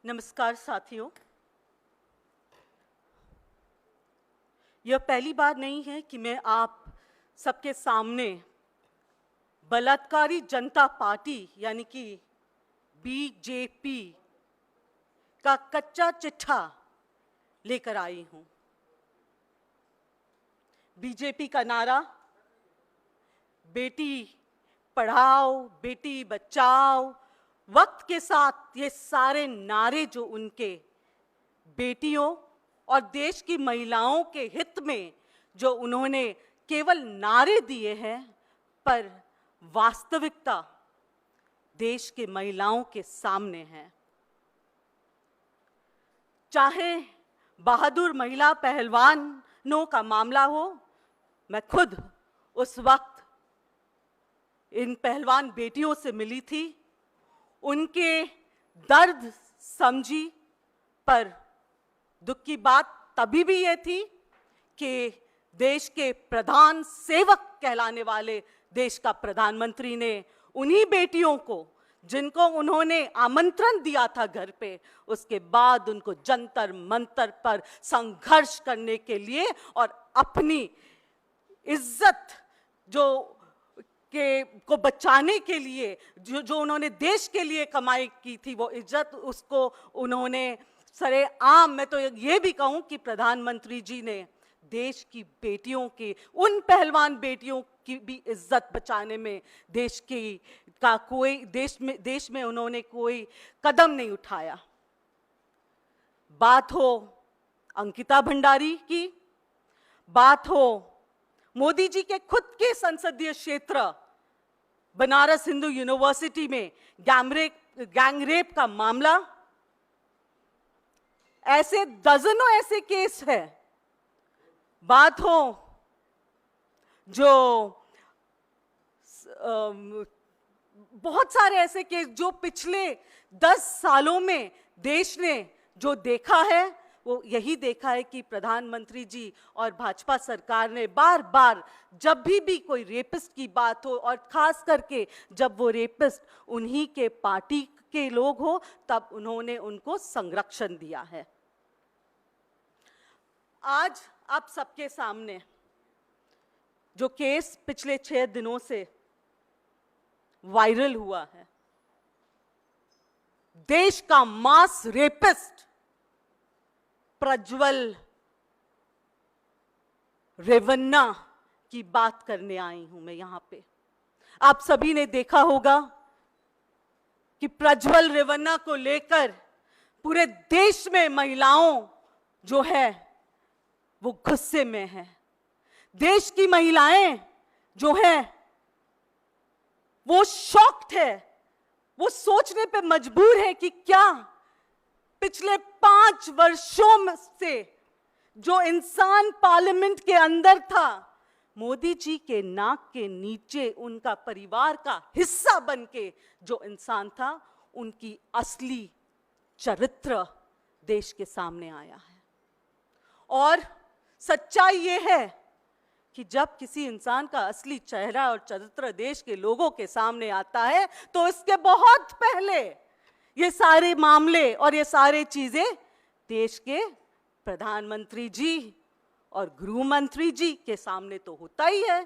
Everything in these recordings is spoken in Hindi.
नमस्कार साथियों। यह पहली बार नहीं है कि मैं आप सबके सामने बलात्कारी जनता पार्टी यानी कि बीजेपी का कच्चा चिट्ठा लेकर आई हूं। बीजेपी का नारा बेटी पढ़ाओ बेटी बचाओ, वक्त के साथ ये सारे नारे जो उनके बेटियों और देश की महिलाओं के हित में जो उन्होंने केवल नारे दिए हैं, पर वास्तविकता देश के महिलाओं के सामने है। चाहे बहादुर महिला पहलवानों का मामला हो, मैं खुद उस वक्त इन पहलवान बेटियों से मिली थी, उनके दर्द समझी, पर दुख की बात तभी भी ये थी कि देश के प्रधान सेवक कहलाने वाले देश का प्रधानमंत्री ने उन्हीं बेटियों को, जिनको उन्होंने आमंत्रण दिया था घर पे, उसके बाद उनको जंतर मंतर पर संघर्ष करने के लिए और अपनी इज्जत को बचाने के लिए जो उन्होंने देश के लिए कमाई की थी, वो इज्जत उसको उन्होंने सरेआम, मैं तो ये भी कहूं कि प्रधानमंत्री जी ने देश की बेटियों की, उन पहलवान बेटियों की भी इज्जत बचाने में देश में उन्होंने कोई कदम नहीं उठाया। बात हो अंकिता भंडारी की, बात हो मोदी जी के खुद के संसदीय क्षेत्र बनारस हिंदू यूनिवर्सिटी में गैंगरेप का मामला, ऐसे दर्जनों ऐसे केस है। बात हो जो बहुत सारे ऐसे केस जो पिछले 10 सालों में देश ने जो देखा है, वो यही देखा है कि प्रधानमंत्री जी और भाजपा सरकार ने बार बार जब भी कोई रेपिस्ट की बात हो, और खास करके जब वो रेपिस्ट उन्हीं के पार्टी के लोग हो, तब उन्होंने उनको संरक्षण दिया है। आज आप सबके सामने जो केस पिछले 6 दिनों से वायरल हुआ है, देश का मास रेपिस्ट प्रज्वल रेवन्ना की बात करने आई हूं मैं यहां पे। आप सभी ने देखा होगा कि प्रज्वल रेवन्ना को लेकर पूरे देश में महिलाओं जो है वो गुस्से में है। देश की महिलाएं जो है वो शॉक्ड है, वो सोचने पे मजबूर है कि क्या पिछले 5 वर्षों से जो इंसान पार्लियामेंट के अंदर था, मोदी जी के नाक के नीचे उनका परिवार का हिस्सा बनके जो इंसान था, उनकी असली चरित्र देश के सामने आया है। और सच्चाई ये है कि जब किसी इंसान का असली चेहरा और चरित्र देश के लोगों के सामने आता है, तो इसके बहुत पहले ये सारे मामले और ये सारे चीजें देश के प्रधानमंत्री जी और गृह मंत्री जी के सामने तो होता ही है,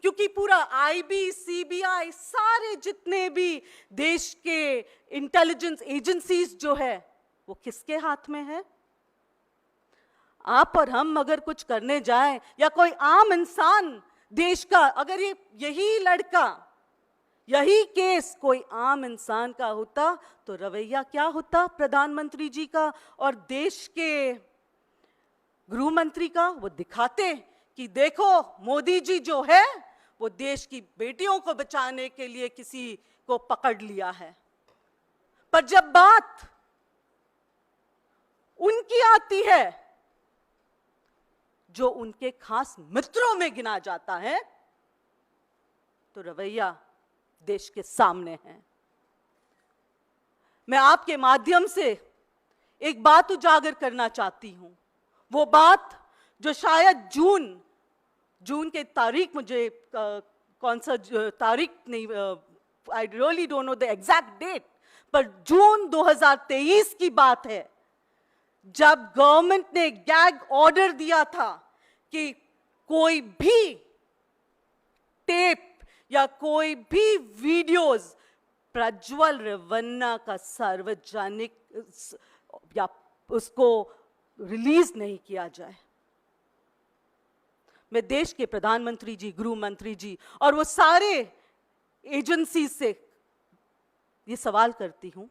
क्योंकि पूरा आईबी, सीबीआई, सारे जितने भी देश के इंटेलिजेंस एजेंसीज जो है वो किसके हाथ में है? आप और हम अगर कुछ करने जाएं, या कोई आम इंसान देश का, अगर यही लड़का, यही केस कोई आम इंसान का होता, तो रवैया क्या होता प्रधानमंत्री जी का और देश के गृह मंत्री का? वो दिखाते कि देखो मोदी जी जो है वो देश की बेटियों को बचाने के लिए किसी को पकड़ लिया है। पर जब बात उनकी आती है, जो उनके खास मित्रों में गिना जाता है, तो रवैया देश के सामने है। मैं आपके माध्यम से एक बात उजागर करना चाहती हूं। वो बात जो शायद जून के तारीख, मुझे कौन सा तारीख नहीं, I really don't know the exact date, पर जून 2023 की बात है, जब गवर्नमेंट ने गैग ऑर्डर दिया था कि कोई भी टेप या कोई भी वीडियोस प्रज्वल रेवन्ना का सार्वजनिक या उसको रिलीज नहीं किया जाए। मैं देश के प्रधानमंत्री जी, गृह मंत्री जी और वो सारे एजेंसी से ये सवाल करती हूं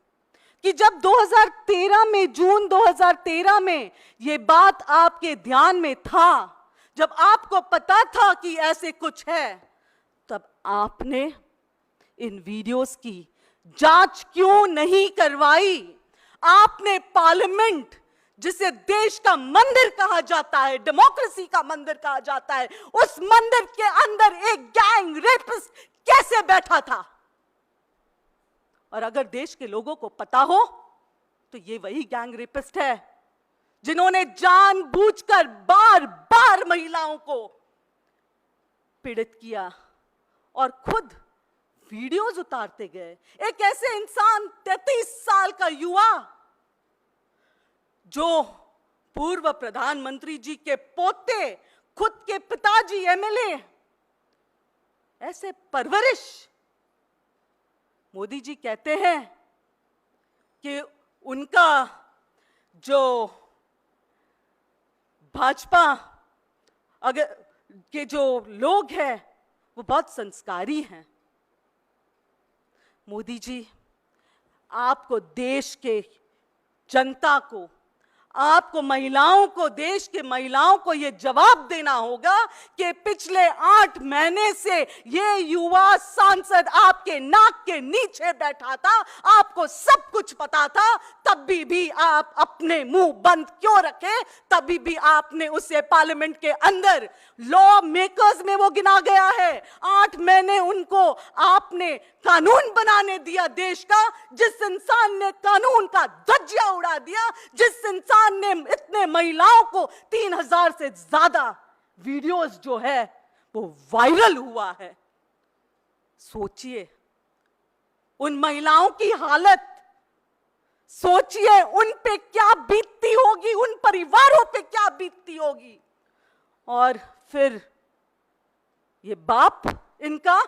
कि जब 2013 में, जून 2013 में ये बात आपके ध्यान में था, जब आपको पता था कि ऐसे कुछ है, तब आपने इन वीडियोस की जांच क्यों नहीं करवाई? आपने पार्लियामेंट, जिसे देश का मंदिर कहा जाता है, डेमोक्रेसी का मंदिर कहा जाता है, उस मंदिर के अंदर एक गैंग रेपिस्ट कैसे बैठा था? और अगर देश के लोगों को पता हो तो ये वही गैंग रेपिस्ट है जिन्होंने जानबूझकर बार बार महिलाओं को पीड़ित किया और खुद वीडियोस उतारते गए। एक ऐसे इंसान, 33 साल का युवा, जो पूर्व प्रधानमंत्री जी के पोते, खुद के पिताजी एमएलए, ऐसे परवरिश। मोदी जी कहते हैं कि उनका जो भाजपा अगर के जो लोग हैं वो बहुत संस्कारी हैं। मोदी जी, आपको, देश के जनता को, आपको महिलाओं को, देश के महिलाओं को यह जवाब देना होगा कि पिछले 8 महीने से ये युवा सांसद आपके नाक के नीचे बैठा था, आपको सब कुछ पता था, तभी भी आप अपने मुंह बंद क्यों रखे? तभी भी आपने उसे पार्लियामेंट के अंदर लॉ मेकर्स में वो गिना गया है। 8 महीने उनको आपने कानून बनाने दिया देश का, जिस इंसान ने कानून का धज्जिया उड़ा दिया, जिस इंसान ने इतने महिलाओं को 3000 से ज्यादा वीडियोस जो है वो वायरल हुआ है। सोचिए उन महिलाओं की हालत, सोचिए उन पे क्या बीतती होगी, उन परिवारों पे क्या बीतती होगी। और फिर ये बाप इनका,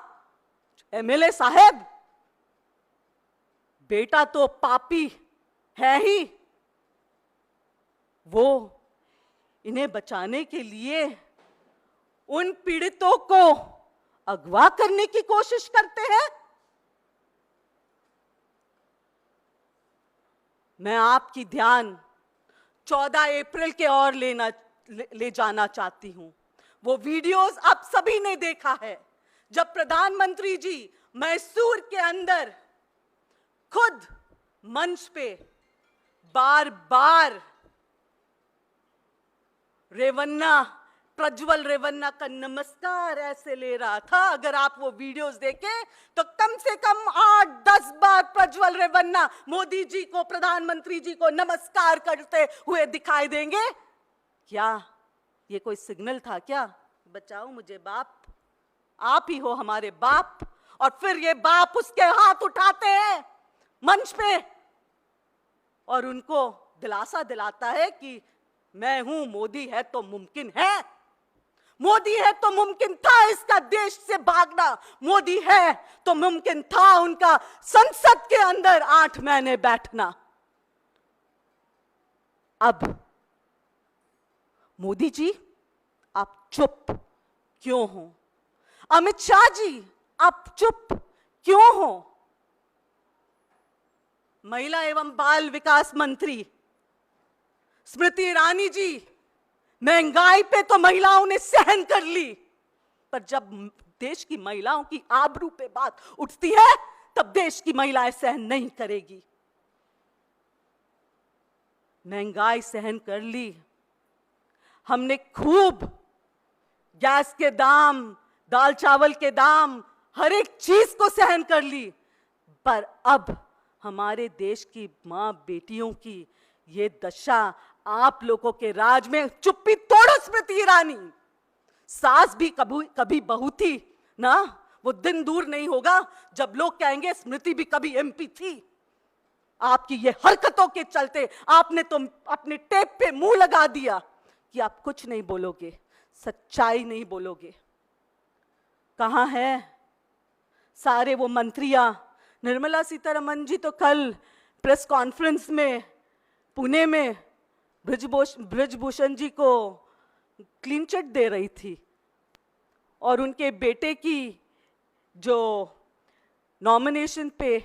एमएलए साहब, बेटा तो पापी है ही, वो इन्हें बचाने के लिए उन पीड़ितों को अगवा करने की कोशिश करते हैं। मैं आपकी ध्यान 14 अप्रैल के और ले जाना चाहती हूं। वो वीडियोस आप सभी ने देखा है, जब प्रधानमंत्री जी मैसूर के अंदर खुद मंच पे बार बार रेवन्ना, प्रज्वल रेवन्ना का नमस्कार ऐसे ले रहा था। अगर आप वो वीडियोस देखें तो कम से कम 8-10 बार प्रज्वल रेवन्ना मोदी जी को, प्रधानमंत्री जी को नमस्कार करते हुए दिखाई देंगे। क्या ये कोई सिग्नल था क्या? बचाओ मुझे बाप, आप ही हो हमारे बाप। और फिर ये बाप उसके हाथ उठाते हैं मंच पे और उनको दिलासा दिलाता है कि मैं हूं, मोदी है तो मुमकिन है, मोदी है तो मुमकिन था इसका देश से भागना, मोदी है तो मुमकिन था उनका संसद के अंदर 8 महीने बैठना। अब मोदी जी आप चुप क्यों हो? अमित शाह जी आप चुप क्यों हो? महिला एवं बाल विकास मंत्री स्मृति ईरानी जी, महंगाई पे तो महिलाओं ने सहन कर ली, पर जब देश की महिलाओं की आबरू पे बात उठती है तब देश की महिलाएं सहन नहीं करेगी। महंगाई सहन कर ली, हमने खूब गैस के दाम, दाल चावल के दाम, हर एक चीज को सहन कर ली, पर अब हमारे देश की मां बेटियों की ये दशा आप लोगों के राज में। चुप्पी तोड़ो स्मृति ईरानी, सास भी कभी बहू थी ना, वो दिन दूर नहीं होगा जब लोग कहेंगे स्मृति भी कभी एमपी थी। आपकी ये हरकतों के चलते आपने तो अपने टेप पे मुंह लगा दिया कि आप कुछ नहीं बोलोगे, सच्चाई नहीं बोलोगे। कहां है सारे वो मंत्रियां? निर्मला सीतारमण जी तो कल प्रेस कॉन्फ्रेंस में पुणे में ब्रजभूषण जी को क्लीन चिट दे रही थी और उनके बेटे की जो नॉमिनेशन पे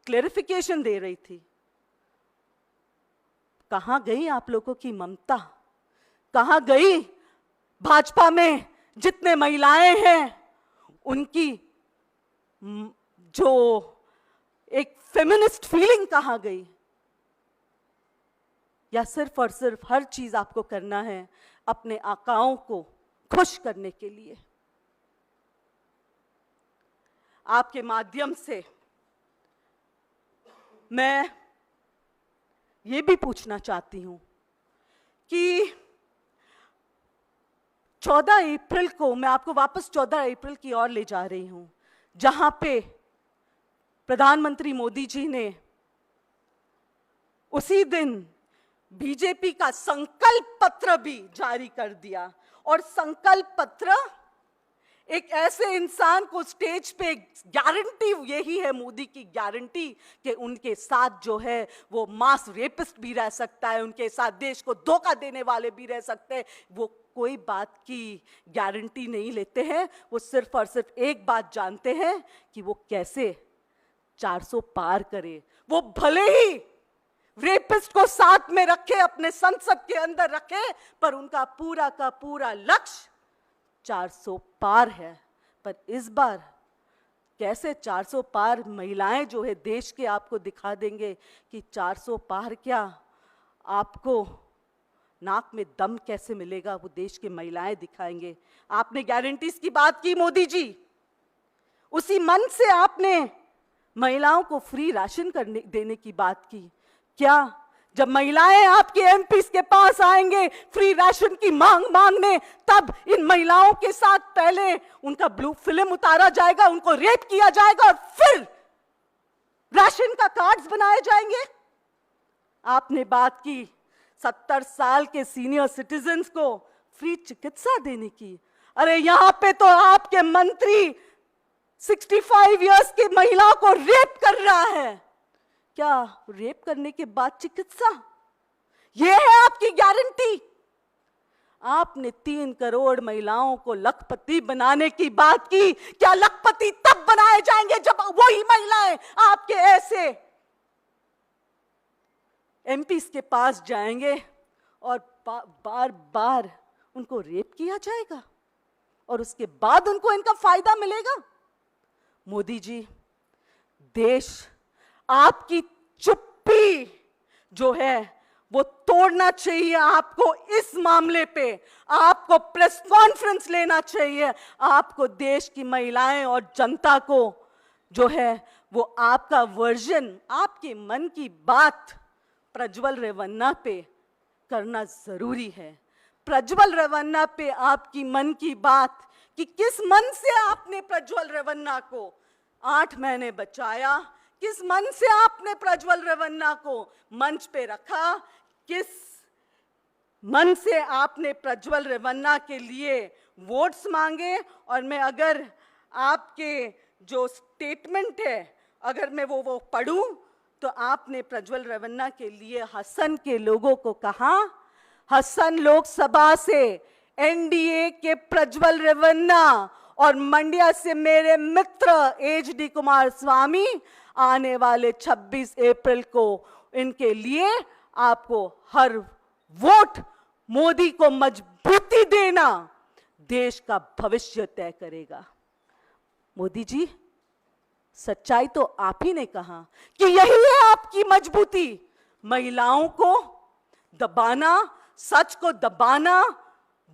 क्लेरिफिकेशन दे रही थी। कहां गई आप लोगों की ममता? कहां गई भाजपा में जितने महिलाएं हैं उनकी जो एक फेमिनिस्ट फीलिंग कहां गई? या सिर्फ और सिर्फ हर चीज आपको करना है अपने आकाओं को खुश करने के लिए? आपके माध्यम से मैं ये भी पूछना चाहती हूं कि 14 अप्रैल को मैं आपको वापस 14 अप्रैल की ओर ले जा रही हूं, जहां पे प्रधानमंत्री मोदी जी ने उसी दिन बीजेपी का संकल्प पत्र भी जारी कर दिया। और संकल्प पत्र एक ऐसे इंसान को स्टेज पे गारंटी, यही है मोदी की गारंटी कि उनके साथ जो है वो मास रेपिस्ट भी रह सकता है, उनके साथ देश को धोखा देने वाले भी रह सकते हैं। वो कोई बात की गारंटी नहीं लेते हैं, वो सिर्फ और सिर्फ एक बात जानते हैं कि वो कैसे 400 पार करे। वो भले ही रेपिस्ट को साथ में रखे, अपने संसद के अंदर रखे, पर उनका पूरा का पूरा लक्ष्य 400 पार है। पर इस बार कैसे 400 पार महिलाएं जो है देश के आपको दिखा देंगे कि 400 पार क्या, आपको नाक में दम कैसे मिलेगा वो देश की महिलाएं दिखाएंगे। आपने गारंटीज की बात की मोदी जी, उसी मन से आपने महिलाओं को फ्री राशन देने की बात की। क्या जब महिलाएं आपके एमपीज के पास आएंगे फ्री राशन की मांग मांगने, तब इन महिलाओं के साथ पहले उनका ब्लू फिल्म उतारा जाएगा, उनको रेप किया जाएगा और फिर राशन का कार्ड्स बनाए जाएंगे? आपने बात की 70 साल के सीनियर सिटीजन्स को फ्री चिकित्सा देने की। अरे यहां पे तो आपके मंत्री 65 इयर्स की महिला को रेप कर रहा है। क्या रेप करने के बाद चिकित्सा, यह है आपकी गारंटी? आपने 3 करोड़ महिलाओं को लखपति बनाने की बात की। क्या लखपति तब बनाए जाएंगे जब वही महिलाएं आपके ऐसे एमपीज के पास जाएंगे और बार बार उनको रेप किया जाएगा और उसके बाद उनको इनका फायदा मिलेगा? मोदी जी, देश आपकी चुप्पी जो है वो तोड़ना चाहिए। आपको इस मामले पे आपको प्रेस कॉन्फ्रेंस लेना चाहिए। आपको देश की महिलाएं और जनता को जो है वो आपका वर्जन, आपके मन की बात प्रज्वल रेवन्ना पे करना जरूरी है। प्रज्वल रेवन्ना पे आपकी मन की बात कि किस मन से आपने प्रज्वल रेवन्ना को 8 महीने बचाया, किस मन से आपने प्रज्वल रेवन्ना को मंच पे रखा, किस मन से आपने प्रज्वल रेवन्ना के लिए वोट्स मांगे। और मैं अगर आपके जो स्टेटमेंट है अगर मैं वो पढ़ूं तो आपने प्रज्वल रेवन्ना के लिए हसन के लोगों को कहा, हसन लोकसभा से एनडीए के प्रज्वल रेवन्ना और मंड्या से मेरे मित्र एचडी कुमारस्वामी आने वाले 26 अप्रैल को इनके लिए आपको हर वोट मोदी को मजबूती देना देश का भविष्य तय करेगा। मोदी जी, सच्चाई तो आप ही ने कहा कि यही है आपकी मजबूती, महिलाओं को दबाना, सच को दबाना,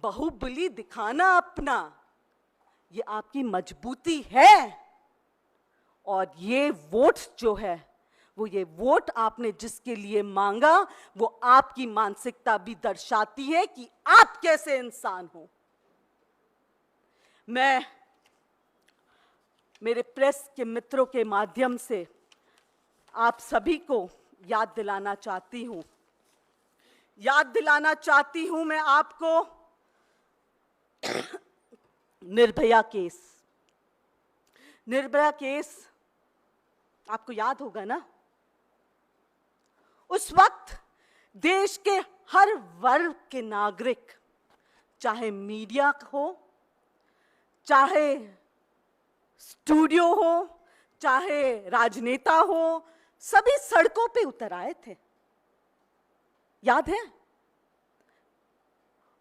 बाहुबली दिखाना अपना, ये आपकी मजबूती है। और ये वोट जो है वो ये वोट आपने जिसके लिए मांगा वो आपकी मानसिकता भी दर्शाती है कि आप कैसे इंसान हो। मैं मेरे प्रेस के मित्रों के माध्यम से आप सभी को याद दिलाना चाहती हूं मैं आपको निर्भया केस आपको याद होगा ना। उस वक्त देश के हर वर्ग के नागरिक, चाहे मीडिया हो, चाहे स्टूडियो हो, चाहे राजनेता हो, सभी सड़कों पे उतर आए थे, याद है?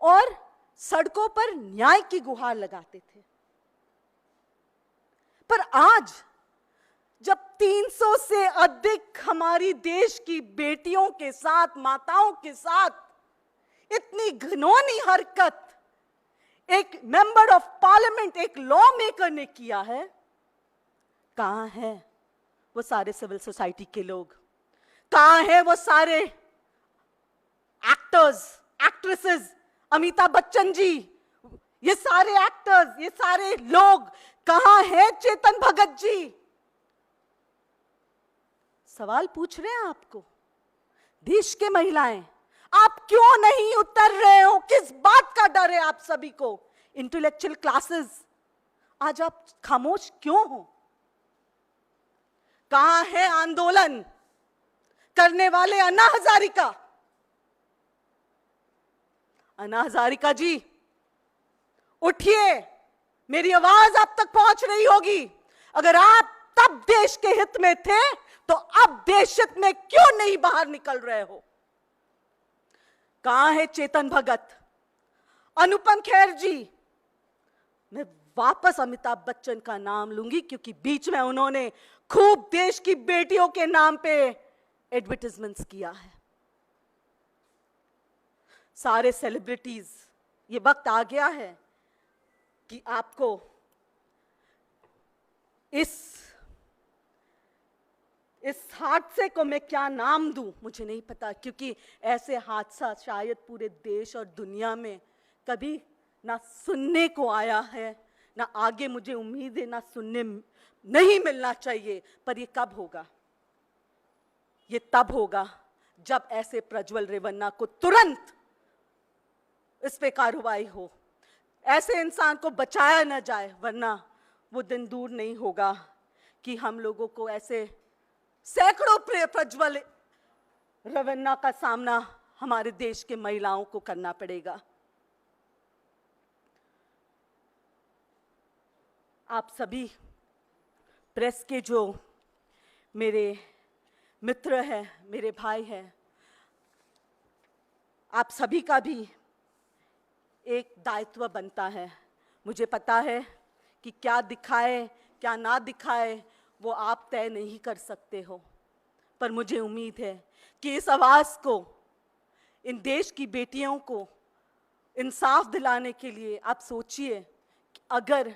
और सड़कों पर न्याय की गुहार लगाते थे। पर आज जब 300 से अधिक हमारी देश की बेटियों के साथ, माताओं के साथ इतनी घिनौनी हरकत एक मेंबर ऑफ पार्लियामेंट, एक लॉ मेकर ने किया है, कहां है वो सारे सिविल सोसाइटी के लोग? कहां है वो सारे एक्टर्स, एक्ट्रेसेस, अमिताभ बच्चन जी, ये सारे एक्टर्स, ये सारे लोग कहां है? चेतन भगत जी, सवाल पूछ रहे हैं आपको। देश के महिलाएं, आप क्यों नहीं उतर रहे हो? किस बात का डर है आप सभी को? इंटेलेक्चुअल क्लासेस, आज आप खामोश क्यों हो? कहां है आंदोलन करने वाले अन्ना हजारिका? अन्ना हजारिका जी, उठिए, मेरी आवाज आप तक पहुंच रही होगी। अगर आप तब देश के हित में थे तो अब देश हित में क्यों नहीं बाहर निकल रहे हो? कहां है चेतन भगत, अनुपम खेर जी? मैं वापस अमिताभ बच्चन का नाम लूंगी क्योंकि बीच में उन्होंने खूब देश की बेटियों के नाम पे एडवर्टाइजमेंट्स किया है। सारे सेलिब्रिटीज, ये वक्त आ गया है कि आपको इस हादसे को मैं क्या नाम दूं मुझे नहीं पता, क्योंकि ऐसे हादसा शायद पूरे देश और दुनिया में कभी ना सुनने को आया है, ना आगे मुझे उम्मीद है ना सुनने नहीं मिलना चाहिए। पर ये कब होगा? ये तब होगा जब ऐसे प्रज्वल रेवन्ना को तुरंत इस पे कार्रवाई हो, ऐसे इंसान को बचाया न जाए, वरना वो दिन दूर नहीं होगा कि हम लोगों को ऐसे सैकड़ों प्रज्वल रेवन्ना का सामना हमारे देश के महिलाओं को करना पड़ेगा। आप सभी प्रेस के जो मेरे मित्र हैं, मेरे भाई हैं, आप सभी का भी एक दायित्व बनता है। मुझे पता है कि क्या दिखाए क्या ना दिखाए वो आप तय नहीं कर सकते हो, पर मुझे उम्मीद है कि इस आवाज़ को, इन देश की बेटियों को इंसाफ दिलाने के लिए आप सोचिए कि अगर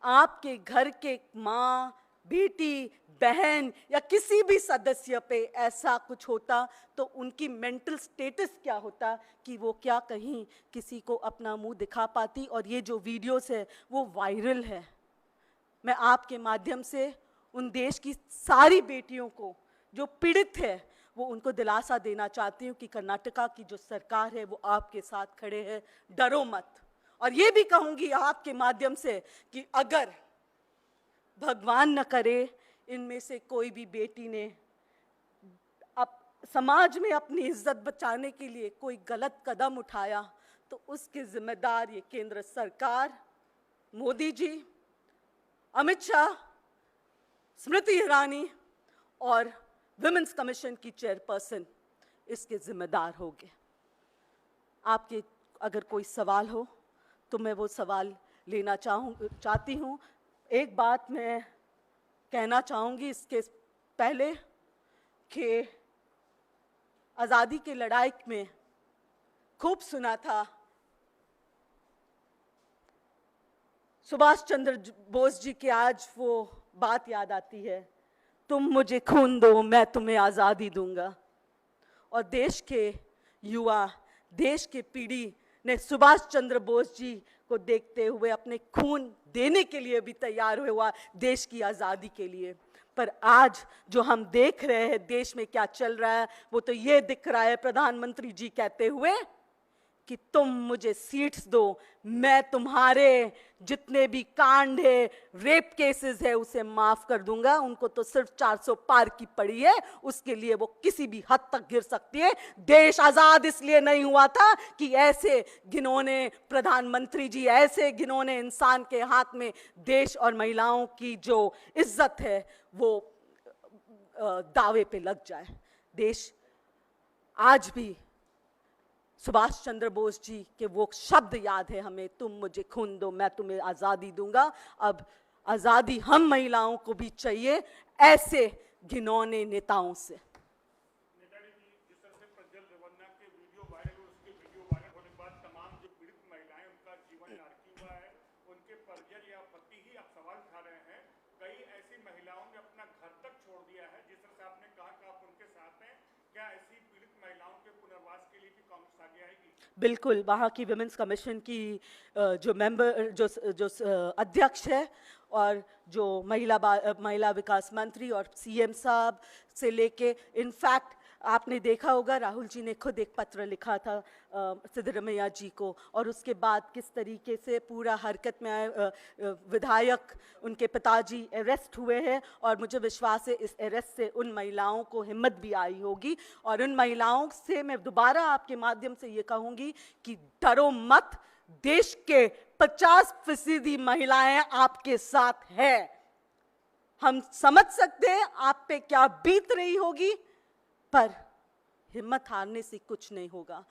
आपके घर के माँ, बेटी, बहन या किसी भी सदस्य पे ऐसा कुछ होता तो उनकी मेंटल स्टेटस क्या होता कि वो क्या कहीं किसी को अपना मुंह दिखा पाती। और ये जो वीडियोस है वो वायरल है। मैं आपके माध्यम से उन देश की सारी बेटियों को जो पीड़ित है वो उनको दिलासा देना चाहती हूँ कि कर्नाटका की जो सरकार है वो आपके साथ खड़े हैं, डरो मत। और ये भी कहूँगी आपके माध्यम से कि अगर भगवान न करे इनमें से कोई भी बेटी ने अब समाज में अपनी इज्जत बचाने के लिए कोई गलत कदम उठाया तो उसके जिम्मेदार ये केंद्र सरकार, मोदी जी, अमित शाह, स्मृति ईरानी और विमेंस कमीशन की चेयरपर्सन इसके जिम्मेदार होंगे। आपके अगर कोई सवाल हो तो मैं वो सवाल लेना चाहती हूँ। एक बात मैं कहना चाहूँगी इसके पहले कि आज़ादी की लड़ाई में खूब सुना था, सुभाष चंद्र बोस जी की आज वो बात याद आती है, तुम मुझे खून दो मैं तुम्हें आज़ादी दूंगा। और देश के युवा, देश की पीढ़ी ने सुभाष चंद्र बोस जी को देखते हुए अपने खून देने के लिए भी तैयार हुआ देश की आज़ादी के लिए। पर आज जो हम देख रहे हैं देश में क्या चल रहा है, वो तो ये दिख रहा है प्रधानमंत्री जी कहते हुए कि तुम मुझे सीट्स दो, मैं तुम्हारे जितने भी कांड है, रेप केसेस है, उसे माफ कर दूंगा। उनको तो सिर्फ 400 पार की पड़ी है, उसके लिए वो किसी भी हद तक गिर सकती है। देश आजाद इसलिए नहीं हुआ था कि ऐसे घिनौने प्रधानमंत्री जी, ऐसे घिनौने इंसान के हाथ में देश और महिलाओं की जो इज्जत है वो दावे पे लग जाए। देश आज भी सुभाष चंद्र बोस जी के वो शब्द याद है हमें, तुम मुझे खून दो मैं तुम्हें आज़ादी दूंगा। अब आज़ादी हम महिलाओं को भी चाहिए ऐसे घिनौने नेताओं से। नेताजी जी, जिस तरह से प्रज्वल रेवन्ना के वीडियो वायरल हुए, उसके वीडियो वायरल होने के बाद तमाम जो पीड़ित महिलाएं, उनका जीवन नारकी हुआ है, उनके परिजन या पति ही अब सवाल उठा रहे हैं। कई ऐसी महिलाओं ने अपना घर तक छोड़ दिया है। जिस तरह से आपने कहा कि आप उनके साथ हैं, क्या ऐसी पीड़ित महिलाओं के पुनर्वास के लिए भी कांग्रेस आगे आएगी? बिल्कुल, वहाँ की विमेंस कमीशन की जो मेंबर जो अध्यक्ष है और जो महिला विकास मंत्री और सीएम साहब से लेके, इनफैक्ट आपने देखा होगा राहुल जी ने खुद एक पत्र लिखा था सिद्धरमैया जी को, और उसके बाद किस तरीके से पूरा हरकत में आए। विधायक उनके पिताजी अरेस्ट हुए हैं और मुझे विश्वास है इस अरेस्ट से उन महिलाओं को हिम्मत भी आई होगी। और उन महिलाओं से मैं दोबारा आपके माध्यम से ये कहूँगी कि डरो मत, देश के 50% महिलाएं आपके साथ है। हम समझ सकते हैं आप पे क्या बीत रही होगी, पर हिम्मत हारने से कुछ नहीं होगा।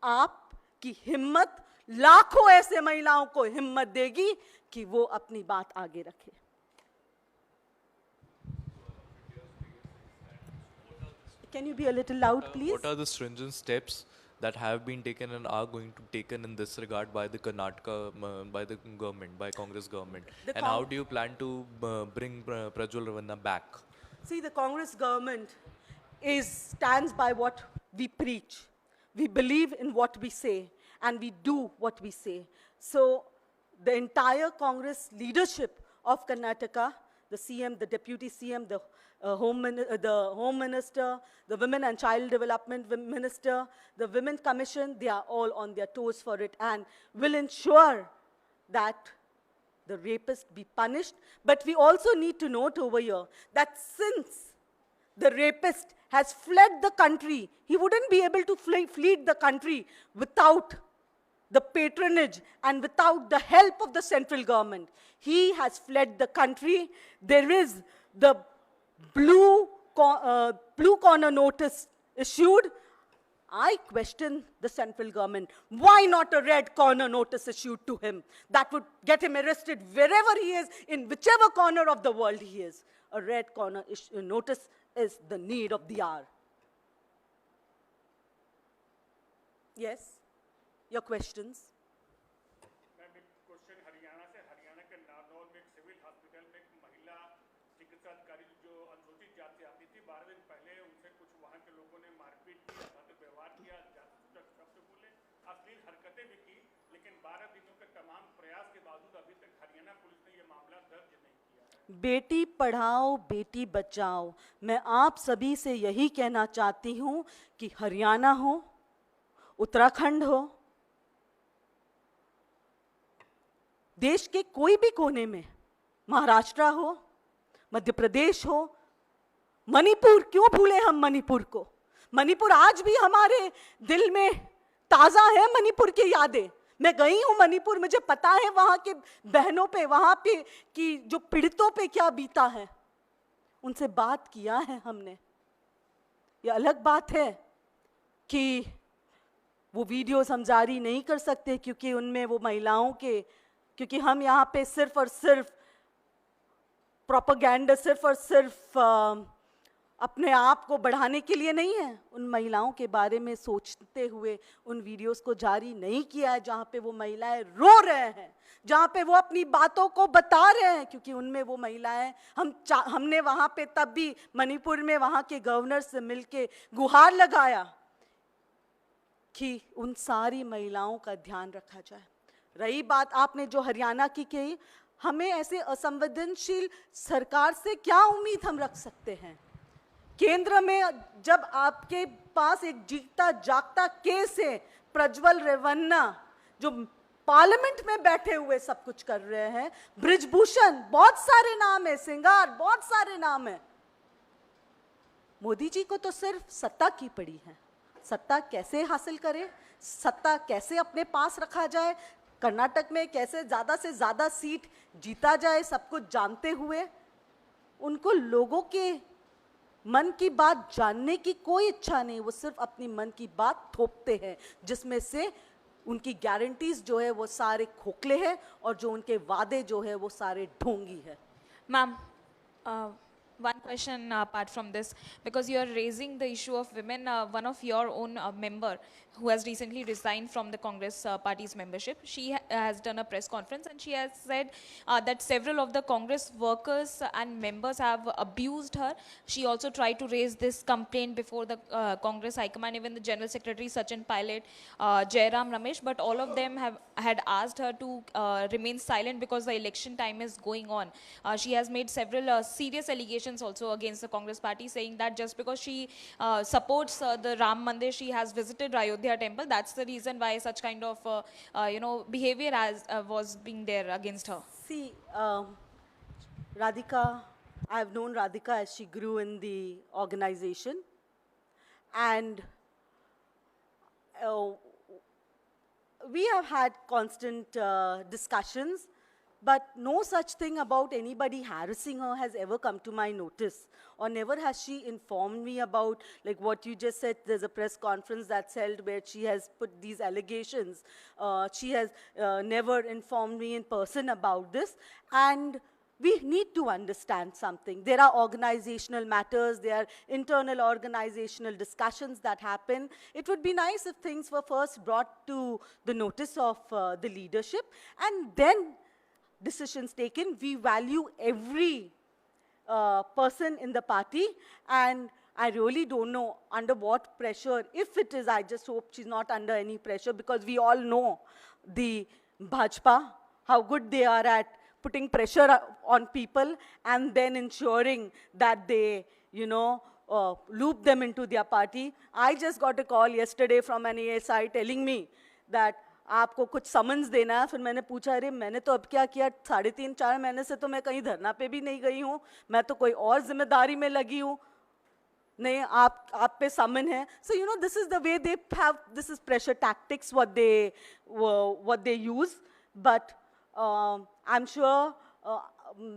आपकी हिम्मत लाखों ऐसे महिलाओं को हिम्मत देगी कि वो अपनी बात आगे रखे। Can you be a little loud, please? What are the stringent steps that have been taken and are going to be taken in this regard by the Karnataka, by the government, by Congress government? And how do you plan to bring Prajwal Ravanna back? See, the Congress government stands by what we preach. We believe in what we say, and we do what we say. So the entire Congress leadership of Karnataka, the CM, the Deputy CM, the Home Minister, the Women and Child Development Minister, the Women Commission, they are all on their toes for it and will ensure that the rapist be punished. But we also need to note over here that since the rapist has fled the country, he wouldn't be able to flee the country without the patronage and without the help of the central government. He has fled the country. There is the blue corner notice issued. I question the central government. Why not a red corner notice issued to him? That would get him arrested wherever he is, in whichever corner of the world he is. A red corner notice is the need of the hour. Yes? Your questions? Ma'am, एक क्वेश्चन हरियाणा से। हरियाणा के नारनौल में एक सिविल हॉस्पिटल में एक महिला चिकित्सा अधिकारी जो अनुसूचित जाति से आती थी, 12 दिन पहले उनसे कुछ वहाँ के लोगों ने मारपीट की, अभद्र व्यवहार किया, शब्द बोले, अश्लील हरकतें भी की, लेकिन 12 दिनों के तमाम प्रयास के बावजूद अभी तक हरियाणा पुलिस ने ये मामला दर्ज नहीं किया। बेटी पढ़ाओ बेटी बचाओ, मैं आप सभी से यही कहना चाहती हूँ कि हरियाणा हो, उत्तराखंड हो, देश के कोई भी कोने में, महाराष्ट्र हो, मध्य प्रदेश हो, मणिपुर, क्यों भूले हम मणिपुर को? मणिपुर आज भी हमारे दिल में ताजा है, मणिपुर की यादें। मैं गई हूं मणिपुर, मुझे पता है वहां के बहनों पे, वहां पे की जो पीड़ितों पे क्या बीता है। उनसे बात किया है हमने। ये अलग बात है कि वो वीडियोस हम जारी नहीं कर सकते क्योंकि उनमें वो महिलाओं के, क्योंकि हम यहाँ पे सिर्फ और सिर्फ प्रोपेगेंडा, सिर्फ और सिर्फ अपने आप को बढ़ाने के लिए नहीं है। उन महिलाओं के बारे में सोचते हुए उन वीडियोस को जारी नहीं किया है जहाँ पे वो महिलाएं रो रहे हैं, जहाँ पे वो अपनी बातों को बता रहे हैं, क्योंकि उनमें वो महिलाएं, हमने वहाँ पे तब भी मणिपुर में वहाँ के गवर्नर से मिलके गुहार लगाया कि उन सारी महिलाओं का ध्यान रखा जाए। रही बात आपने जो हरियाणा की कही, हमें ऐसे असंवेदनशील सरकार से क्या उम्मीद हम रख सकते हैं? केंद्र में जब आपके पास एक जीता जागता केस है, प्रज्वल रेवन्ना जो पार्लियामेंट में बैठे हुए सब कुछ कर रहे हैं, ब्रिजभूषण, बहुत सारे नाम है, सिंगार, बहुत सारे नाम है। मोदी जी को तो सिर्फ सत्ता की पड़ी है, सत्ता कैसे हासिल करें, सत्ता कैसे अपने पास रखा जाए, कर्नाटक में कैसे ज़्यादा से ज़्यादा सीट जीता जाए, सब कुछ जानते हुए उनको लोगों के मन की बात जानने की कोई इच्छा नहीं। वो सिर्फ अपनी मन की बात थोपते हैं, जिसमें से उनकी गारंटीज जो है वो सारे खोखले हैं और जो उनके वादे जो है वो सारे ढोंगी है। Ma'am, one question apart from this, because you are raising the issue of women, one of your own member who has recently resigned from the Congress party's membership, she has done a press conference and she has said that several of the Congress workers and members have abused her. She also tried to raise this complaint before the Congress High Command, even the General Secretary Sachin Pilot, Jairam Ramesh, but all of them had asked her to remain silent because the election time is going on. She has made several serious allegations also against the Congress party, saying that just because she supports the Ram Mandir, she has visited Ayodhya temple, that's the reason why such kind of behavior was being there against her. See, Radhika, I have known Radhika as she grew in the organization, and we have had constant discussions, but no such thing about anybody harassing her has ever come to my notice, or never has she informed me about, like what you just said, there's a press conference that's held where she has put these allegations. She has never informed me in person about this, and we need to understand something. There are organizational matters, there are internal organizational discussions that happen. It would be nice if things were first brought to the notice of the leadership, and then decisions taken. We value every person in the party, and I really don't know under what pressure. If it is, I just hope she's not under any pressure, because we all know the Bhajpa, how good they are at putting pressure on people and then ensuring that they, loop them into their party. I just got a call yesterday from an ASI telling me that आपको कुछ समन्स देना है। फिर मैंने पूछा, अरे मैंने तो अब क्या किया, 3.5-4 महीने से तो मैं कहीं धरना पे भी नहीं गई हूँ, मैं तो कोई और जिम्मेदारी में लगी हूँ, नहीं आप पे समन है। So this is the way they have, this is pressure tactics what they use, but I'm sure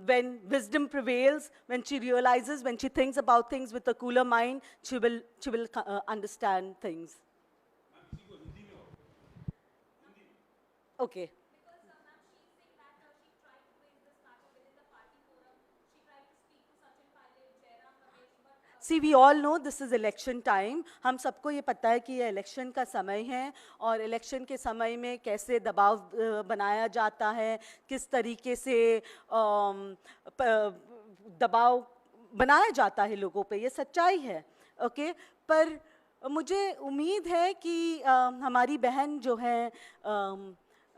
when wisdom prevails, when she realizes, when she thinks about things with a cooler mind, she will understand things. Okay. See, we all know this is election time. हम सबको ये पता है कि ये election का समय है, और election के समय में कैसे दबाव बनाया जाता है, किस तरीके से दबाव बनाया जाता है लोगों पे, ये सच्चाई है, ओके। पर मुझे उम्मीद है कि हमारी बहन जो है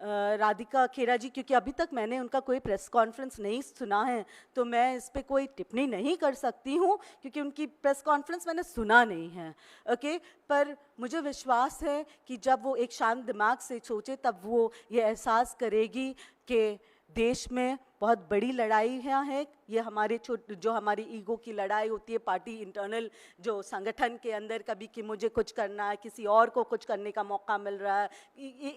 राधिका खेरा जी, क्योंकि अभी तक मैंने उनका कोई प्रेस कॉन्फ्रेंस नहीं सुना है, तो मैं इस पे कोई टिप्पणी नहीं कर सकती हूँ, क्योंकि उनकी प्रेस कॉन्फ्रेंस मैंने सुना नहीं है, ओके। पर मुझे विश्वास है कि जब वो एक शांत दिमाग से सोचे, तब वो ये एहसास करेगी कि देश में बहुत बड़ी लड़ाई है। ये हमारे जो हमारी ईगो की लड़ाई होती है, पार्टी इंटरनल, जो संगठन के अंदर कभी कि मुझे कुछ करना है, किसी और को कुछ करने का मौका मिल रहा है,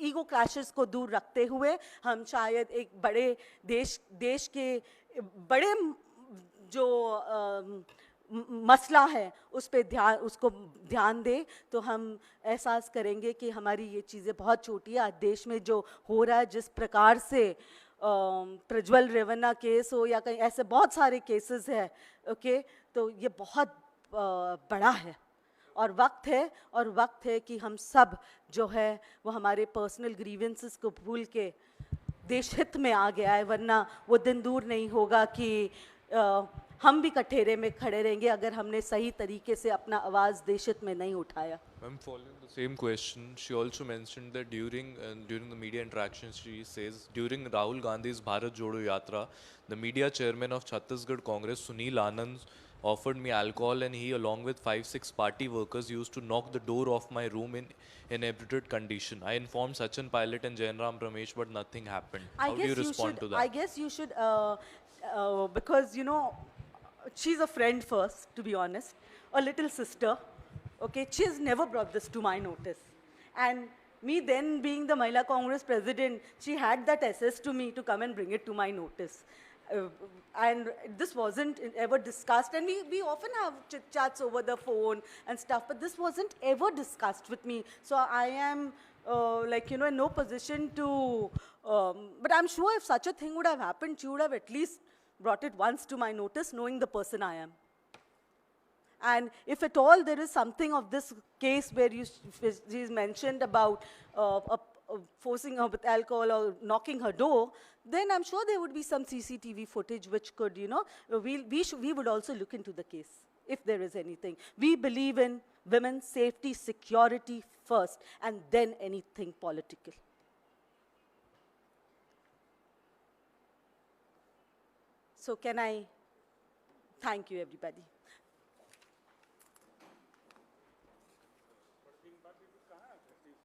ईगो क्लैशेस को दूर रखते हुए हम शायद एक बड़े देश के बड़े जो मसला है उसको ध्यान दे, तो हम एहसास करेंगे कि हमारी ये चीज़ें बहुत छोटी है। आज देश में जो हो रहा है, जिस प्रकार से प्रज्वल रेवन्ना केस हो या कहीं ऐसे बहुत सारे केसेस हैं, ओके, तो ये बहुत बड़ा है, और वक्त है कि हम सब जो है वो हमारे पर्सनल ग्रीवेंसेस को भूल के देश हित में आ गया है, वरना वो दिन दूर नहीं होगा कि हम भी कठेरे में खड़े रहेंगे अगर हमने सही तरीके से अपना आवाज़ देश हित में नहीं उठाया. I'm following the same question. She also mentioned that during the media interaction, she says during Rahul Gandhi's Bharat Jodo Yatra, the media chairman of Chhattisgarh Congress, Sunil Anand, offered me alcohol, and he, along with 5-6 party workers, used to knock the door of my room in inebriated condition. I informed Sachin Pilot and Jainram Ramesh, but nothing happened. How do you respond to that? I guess you should, because you know, she's a friend first, to be honest, a little sister. Okay, she's never brought this to my notice. And me then being the Mahila Congress president, she had that access to me to come and bring it to my notice. And this wasn't ever discussed, and we often have chit-chats over the phone and stuff, but this wasn't ever discussed with me. So I am like, you know, in no position to, but I'm sure if such a thing would have happened, she would have at least brought it once to my notice, knowing the person I am. And if at all there is something of this case where she's mentioned about forcing her with alcohol or knocking her door, then I'm sure there would be some CCTV footage which could, you know, we would also look into the case if there is anything. We believe in women's safety, security first, and then anything political. So can I thank you, everybody.